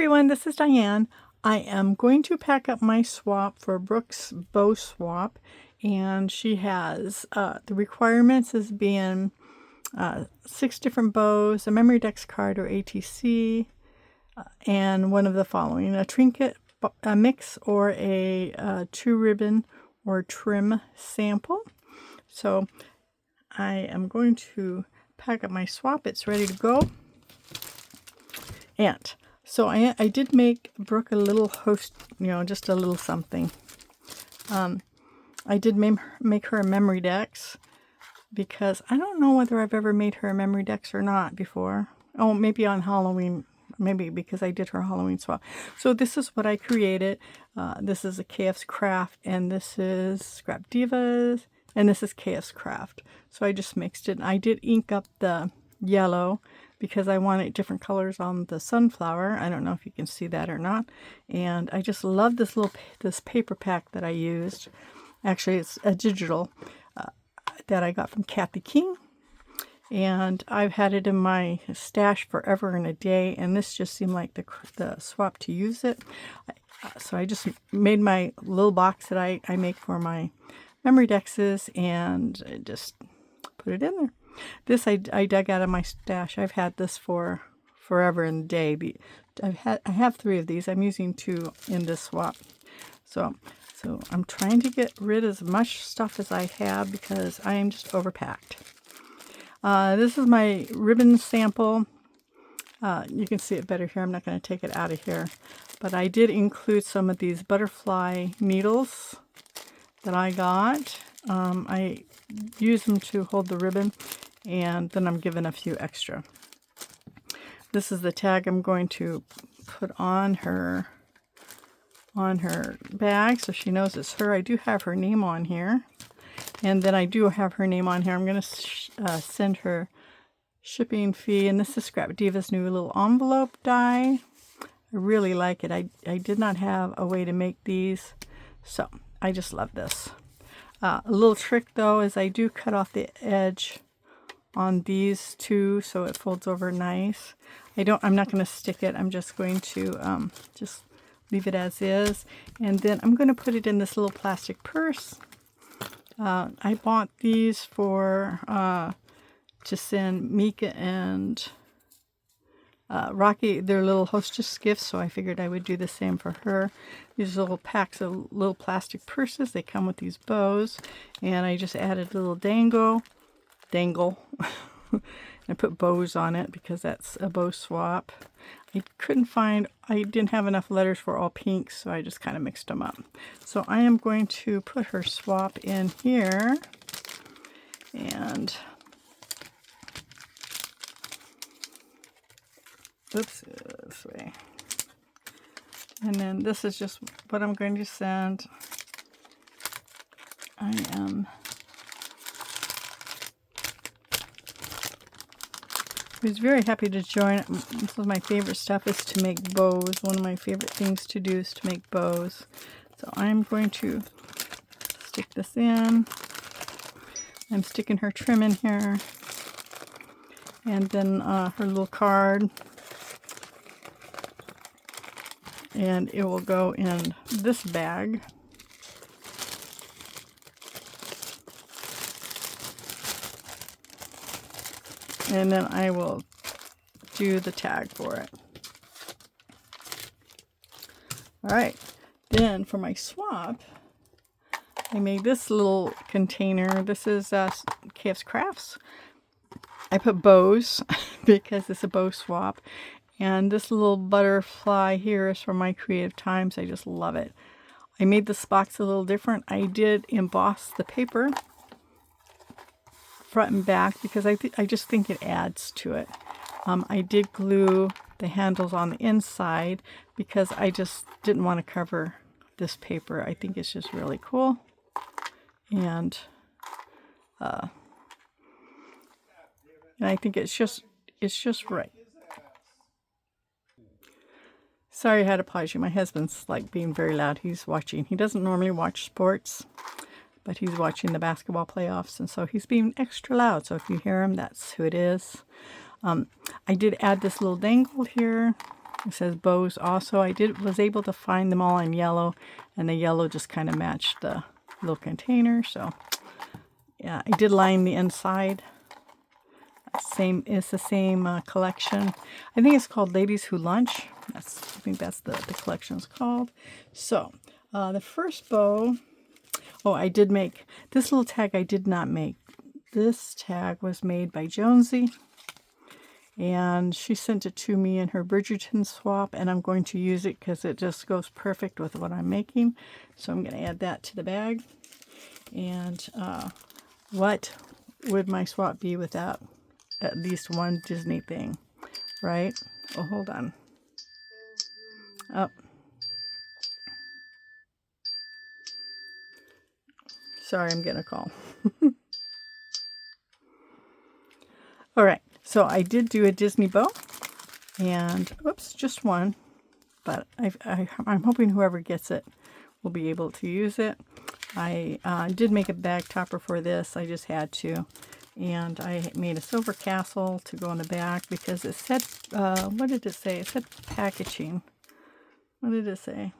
everyone, this is Diane. I am going to pack up my swap for Brooke's bow swap, and she has the requirements as being 6 different bows, a memory dex card or ATC, and one of the following: a trinket, a mix, or a true ribbon or trim sample. So I am going to pack up my swap. It's ready to go. And so I did make Brooke a little host, just a little something. I did make her a memory dex because I don't know whether I've ever made her a memory dex or not before. Oh, maybe on Halloween, maybe because I did her Halloween swap. So this is what I created. This is a KF's Craft, and this is Scrap Divas, and this is KF's Craft. So I just mixed it. I did ink up the yellow because I wanted different colors on the sunflower. I don't know if you can see that or not. And I just love this paper pack that I used. Actually, it's a digital that I got from Kathy King. And I've had it in my stash forever and a day. And this just seemed like the swap to use it. So I just made my little box that I make for my memory dexes and just put it in there. This I dug out of my stash. I've had this for forever and a day. I have 3 of these. I'm using 2 in this swap. So I'm trying to get rid of as much stuff as I have because I am just overpacked. This is my ribbon sample. You can see it better here. I'm not going to take it out of here. But I did include some of these butterfly needles that I got. I use them to hold the ribbon, and then I'm given a few extra. This is the tag I'm going to put on her bag so she knows it's her. I do have her name on here, and then I do have her name on here. I'm going to send her shipping fee, and this is Scrap Diva's new little envelope die. I really like it. I did not have a way to make these, so I just love this. A little trick though is I do cut off the edge on these 2 so it folds over nice. I'm not going to stick it. I'm just going to just leave it as is, and then I'm going to put it in this little plastic purse. I bought these for to send Mika and Rocky their little hostess gifts, so I figured I would do the same for her. These little packs of little plastic purses. They come with these bows, and I just added a little dangle. I put bows on it because that's a bow swap. I didn't have enough letters for all pinks, so I just kind of mixed them up. So I am going to put her swap in here, and oops, this way. And then this is just what I'm going to send. I was very happy to join. Some of my favorite stuff is to make bows. One of my favorite things to do is to make bows. So I'm going to stick this in. I'm sticking her trim in here. And then her little card. And it will go in this bag. And then I will do the tag for it. All right. Then for my swap, I made this little container. This is KF's Crafts. I put bows because it's a bow swap. And this little butterfly here is from my Creative Times. I just love it. I made this box a little different. I did emboss the paper front and back because I just think it adds to it. I did glue the handles on the inside because I just didn't want to cover this paper. I think it's just really cool. And I think it's just right. Sorry I had to pause you. My husband's like being very loud. He's watching. He doesn't normally watch sports, but he's watching the basketball playoffs, and so he's being extra loud. So if you hear him, that's who it is. I did add this little dangle here. It says bows also. I was able to find them all in yellow, and the yellow just kind of matched the little container. So yeah, I did line the inside. It's the same collection. I think it's called Ladies Who Lunch. I think that's the collection's called. So the first bow. Oh, I did make this little tag. I did not make. This tag was made by Jonesy, and she sent it to me in her Bridgerton swap, and I'm going to use it because it just goes perfect with what I'm making. So I'm going to add that to the bag. And what would my swap be without at least one Disney thing, right? Oh, hold on. Oh. Sorry, I'm getting a call. All right, so I did do a Disney bow, and whoops, just one, but I'm hoping whoever gets it will be able to use it. I did make a bag topper for this. I just had to, and I made a silver castle to go in the back because it said, what did it say? It said packaging. What did it say?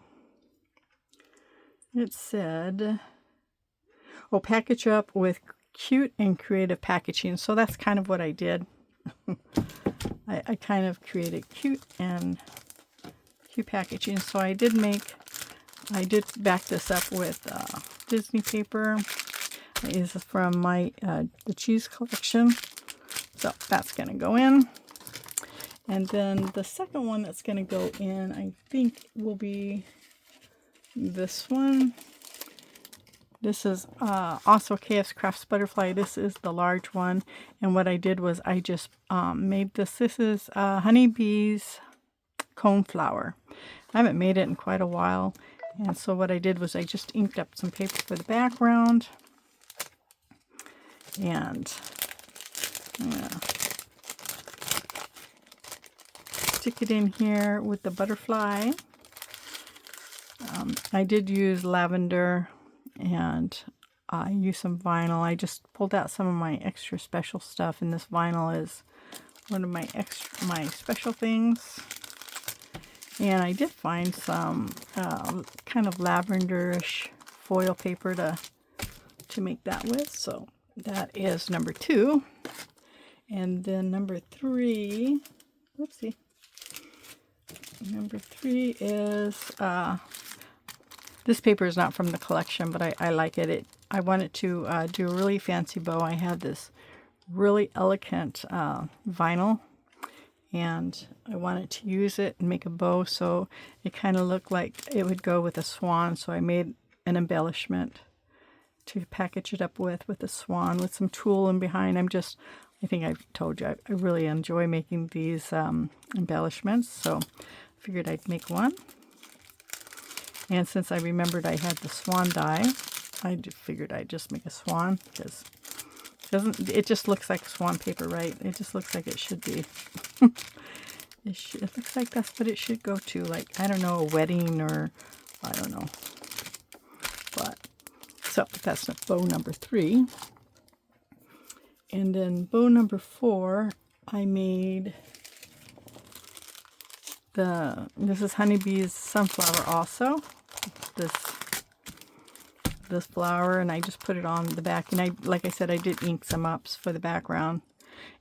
It said, oh, package up with cute and creative packaging. So that's kind of what I did. I kind of created cute packaging. So I did back this up with Disney paper. It is from my the cheese collection. So that's going to go in. And then the second one that's going to go in, I think, will be this one. This is also KF's Crafts Butterfly. This is the large one. And what I did was I just made this. This is Honeybee's Cone Flower. I haven't made it in quite a while. And so what I did was I just inked up some paper for the background. And stick it in here with the butterfly. I did use lavender, and I used some vinyl. I just pulled out some of my extra special stuff, and this vinyl is one of my special things. And I did find some kind of lavenderish foil paper to make that with. So that is number 2. And then number 3, whoopsie. Number 3 is, this paper is not from the collection, but I like it. I wanted to do a really fancy bow. I had this really elegant vinyl, and I wanted to use it and make a bow, so it kind of looked like it would go with a swan. So I made an embellishment to package it up with a swan with some tulle in behind. I think I've told you, I really enjoy making these embellishments, so I figured I'd make one. And since I remembered I had the swan die, I figured I'd just make a swan, because it just looks like swan paper, right? It just looks like it should be. It looks like that's what it should go to, like, I don't know, a wedding, or I don't know. But so that's bow number 3. And then bow number 4, I made this is Honeybee's Sunflower also. This flower, and I just put it on the back, and like I said, I did ink some ups for the background.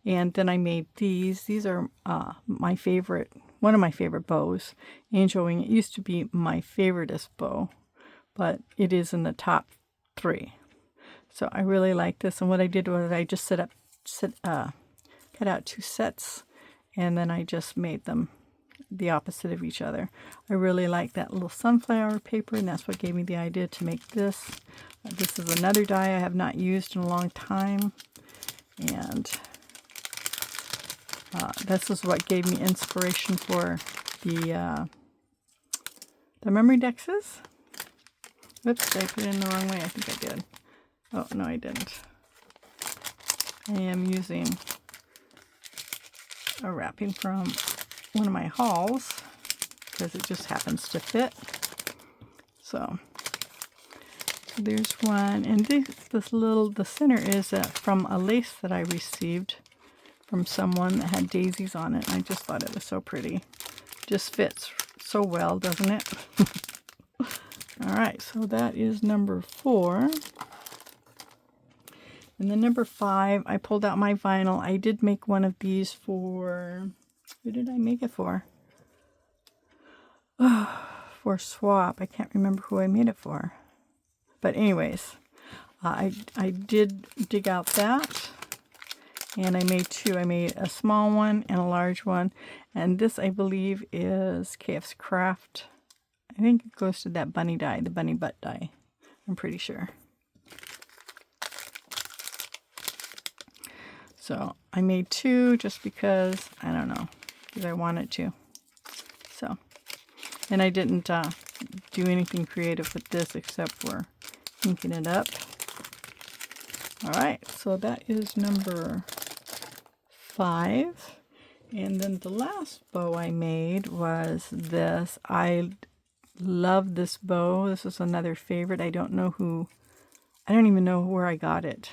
And then I made these. These are one of my favorite bows. Angel Wing. It used to be my favoriteest bow, but it is in the top 3. So I really like this. And what I did was I just cut out 2 sets, and then I just made them the opposite of each other. I really like that little sunflower paper, and that's what gave me the idea to make this. This is another die I have not used in a long time, and this is what gave me inspiration for the memory dexes. Whoops, did I put it in the wrong way? I think I did. Oh, no, I didn't. I am using a wrapping from one of my hauls because it just happens to fit. So there's one, and the center is from a lace that I received from someone that had daisies on it. I just thought it was so pretty. just fits so well, doesn't it? All right, so that is number 4. And then number 5, I pulled out my vinyl. I did make one of these for, who did I make it for? For Swap. I can't remember who I made it for. But anyways, I did dig out that. And I made 2. I made a small one and a large one. And this, I believe, is KF's Craft. I think it goes to that bunny die, the bunny butt die. I'm pretty sure. So I made 2 just because, I don't know, because I wanted to. So, and I didn't do anything creative with this except for inking it up. All right, so that is number 5. And then the last bow I made was this. I love this bow. This is another favorite. I don't even know where I got it.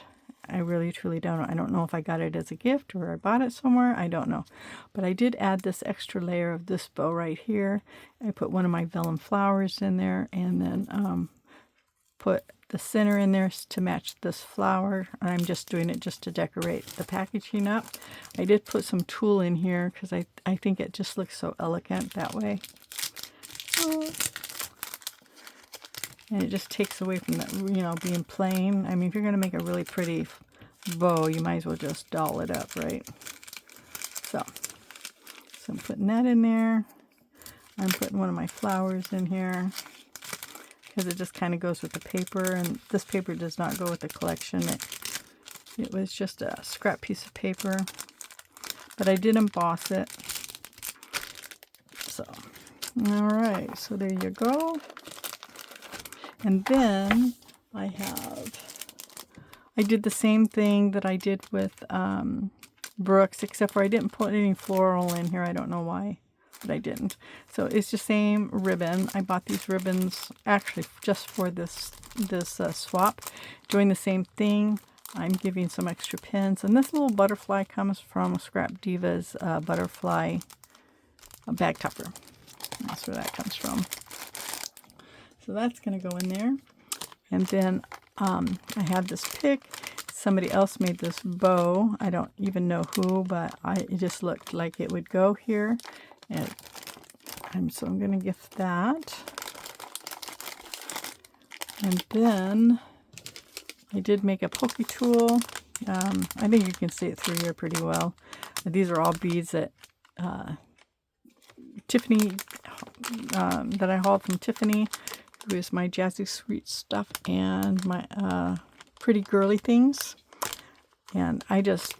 I really truly don't know. I don't know if I got it as a gift or I bought it somewhere. I don't know. But I did add this extra layer of this bow right here. I put one of my vellum flowers in there and then put the center in there to match this flower. I'm just doing it just to decorate the packaging up. I did put some tulle in here because I think it just looks so elegant that way. And it just takes away from that, being plain. I mean, if you're going to make a really pretty bow, you might as well just doll it up, right? So I'm putting that in there. I'm putting one of my flowers in here because it just kind of goes with the paper. And this paper does not go with the collection. It was just a scrap piece of paper. But I did emboss it. So, all right. So there you go. And then I did the same thing that I did with Brooke's, except for I didn't put any floral in here. I don't know why, but I didn't. So it's the same ribbon. I bought these ribbons actually just for this swap. Doing the same thing. I'm giving some extra pins. And this little butterfly comes from Scrap Diva's butterfly bag topper. That's where that comes from. So that's going to go in there. And then I have this pick. Somebody else made this bow. I don't even know who, but it just looked like it would go here. So I'm going to gift that. And then I did make a pokey tool. I think you can see it through here pretty well. These are all beads that Tiffany, that I hauled from Tiffany. It was my Jazzy Sweet stuff and my pretty girly things. And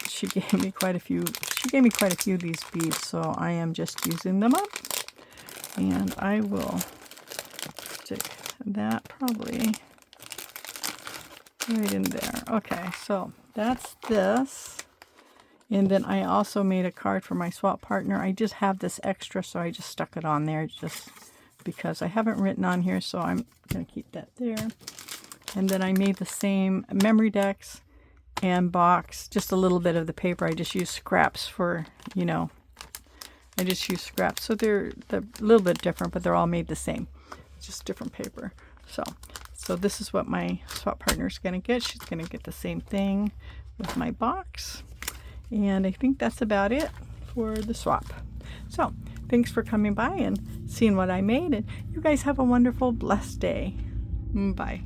she gave me quite a few. She gave me quite a few of these beads, so I am just using them up. And I will stick that probably right in there. Okay, so that's this. And then I also made a card for my swap partner. I just have this extra, so I just stuck it on there just because I haven't written on here, so I'm going to keep that there. And then I made the same memory decks and box, just a little bit of the paper. I just used scraps for, I just used scraps. So they're a little bit different, but they're all made the same. It's just different paper. So this is what my swap partner is going to get. She's going to get the same thing with my box. And I think that's about it for the swap. So thanks for coming by and seeing what I made. And you guys have a wonderful, blessed day. Bye.